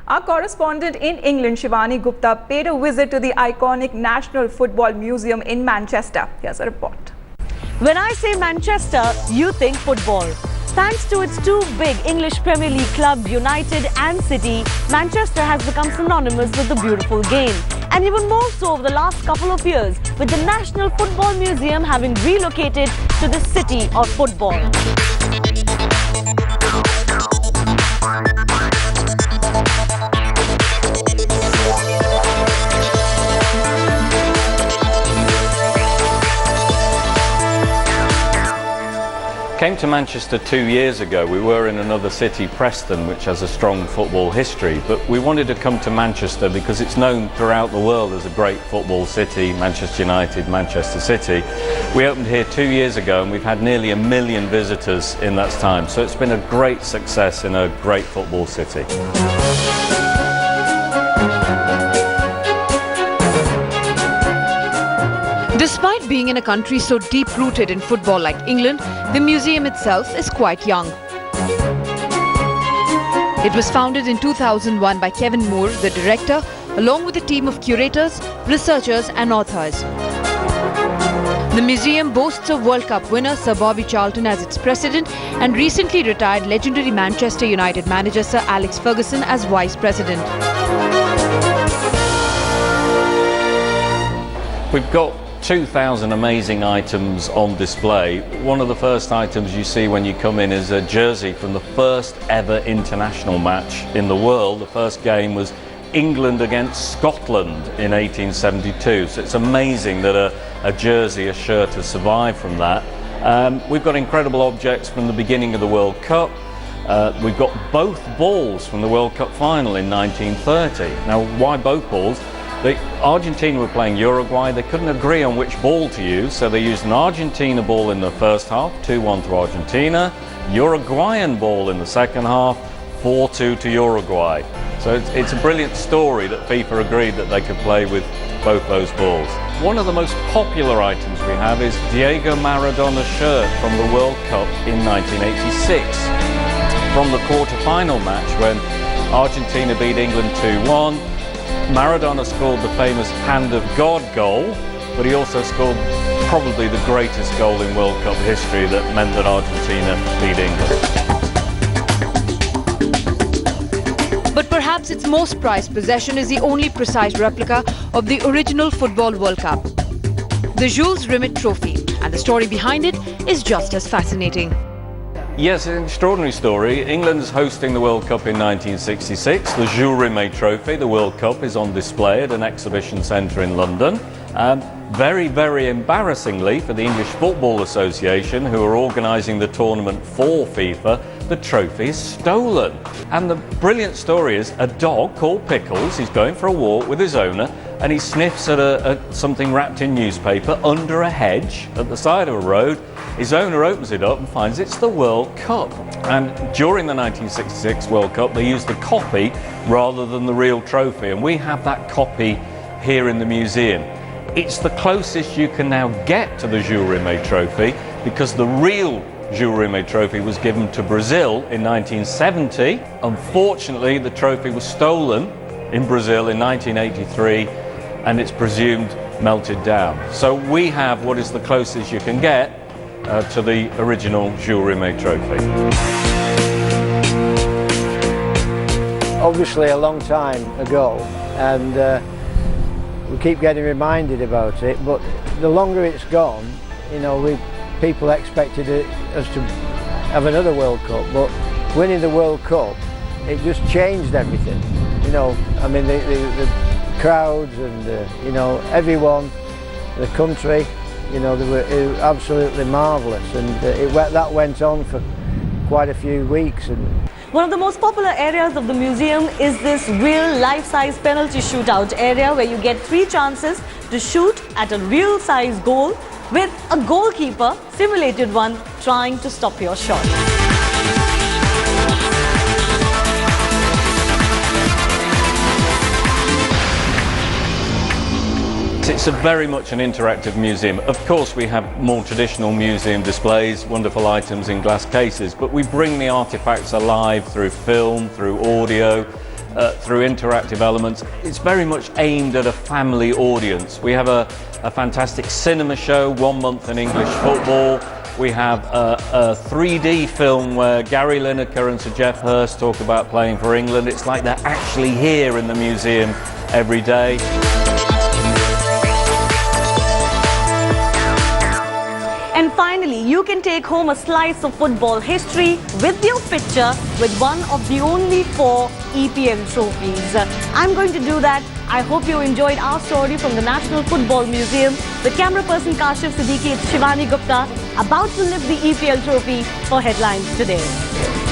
Our correspondent in England, Shivani Gupta, paid a visit to the iconic National Football Museum in Manchester. Here's a report. When I say Manchester, you think football. Thanks to its two big English Premier League clubs, United and City, Manchester has become synonymous with the beautiful game. And even more so over the last couple of years, with the National Football Museum having relocated to the city of football. Came to Manchester 2 years ago. We were in another city, Preston, which has a strong football history, but we wanted to come to Manchester because it's known throughout the world as a great football city. Manchester United, Manchester City. We opened here 2 years ago and we've had nearly 1 million visitors in that time, so it's been a great success in a great football city. Despite being in a country so deep-rooted in football like England, the museum itself is quite young. It was founded in 2001 by Kevin Moore, the director, along with a team of curators, researchers and authors. The museum boasts of World Cup winner Sir Bobby Charlton as its president and recently retired legendary Manchester United manager Sir Alex Ferguson as vice president. We've got 2,000 amazing items on display. One of the first items you see when you come in is a jersey from the first ever international match in the world. The first game was England against Scotland in 1872. So it's amazing that a jersey, a shirt has survived from that. We've got incredible objects from the beginning of the World Cup. We've got both balls from the World Cup final in 1930. Now, why both balls? Argentina were playing Uruguay. They couldn't agree on which ball to use, so they used an Argentina ball in the first half, 2-1 to Argentina, Uruguayan ball in the second half, 4-2 to Uruguay. So it's a brilliant story that FIFA agreed that they could play with both those balls. One of the most popular items we have is Diego Maradona's shirt from the World Cup in 1986. From the quarter-final match when Argentina beat England 2-1, Maradona scored the famous Hand of God goal, but he also scored probably the greatest goal in World Cup history that meant that Argentina beat England. But perhaps its most prized possession is the only precise replica of the original Football World Cup, the Jules Rimet Trophy, and the story behind it is just as fascinating. Yes, an extraordinary story. England's hosting the World Cup in 1966. The Jules Rimet Trophy, the World Cup, is on display at an exhibition centre in London. Very, very embarrassingly for the English Football Association, who are organising the tournament for FIFA, the trophy is stolen. And the brilliant story is a dog called Pickles, he's going for a walk with his owner, and he sniffs at something wrapped in newspaper under a hedge at the side of a road. His owner opens it up and finds it's the World Cup. And during the 1966 World Cup, they used a copy rather than the real trophy. And we have that copy here in the museum. It's the closest you can now get to the Jules Rimet Trophy because the real Jules Rimet Trophy was given to Brazil in 1970. Unfortunately, the trophy was stolen in Brazil in 1983 and it's presumed melted down. So we have what is the closest you can get to the original Jules Rimet Trophy. Obviously a long time ago, and we keep getting reminded about it, but the longer it's gone, you know, people expected us to have another World Cup, but winning the World Cup, it just changed everything. You know, I mean, the crowds and, you know, everyone, the country, you know, they were absolutely marvellous, and that went on for quite a few weeks. And one of the most popular areas of the museum is this real life-size penalty shootout area where you get 3 chances to shoot at a real-size goal with a goalkeeper, simulated one, trying to stop your shot. It's very much an interactive museum. Of course, we have more traditional museum displays, wonderful items in glass cases, but we bring the artifacts alive through film, through audio, through interactive elements. It's very much aimed at a family audience. We have a fantastic cinema show, 1 month in English football. We have a 3D film where Gary Lineker and Sir Geoff Hurst talk about playing for England. It's like they're actually here in the museum every day. And finally, you can take home a slice of football history with your picture with one of the only 4 EPL trophies. I'm going to do that. I hope you enjoyed our story from the National Football Museum. The camera person Kashif Siddiqui, it's Shivani Gupta, about to lift the EPL trophy for headlines today.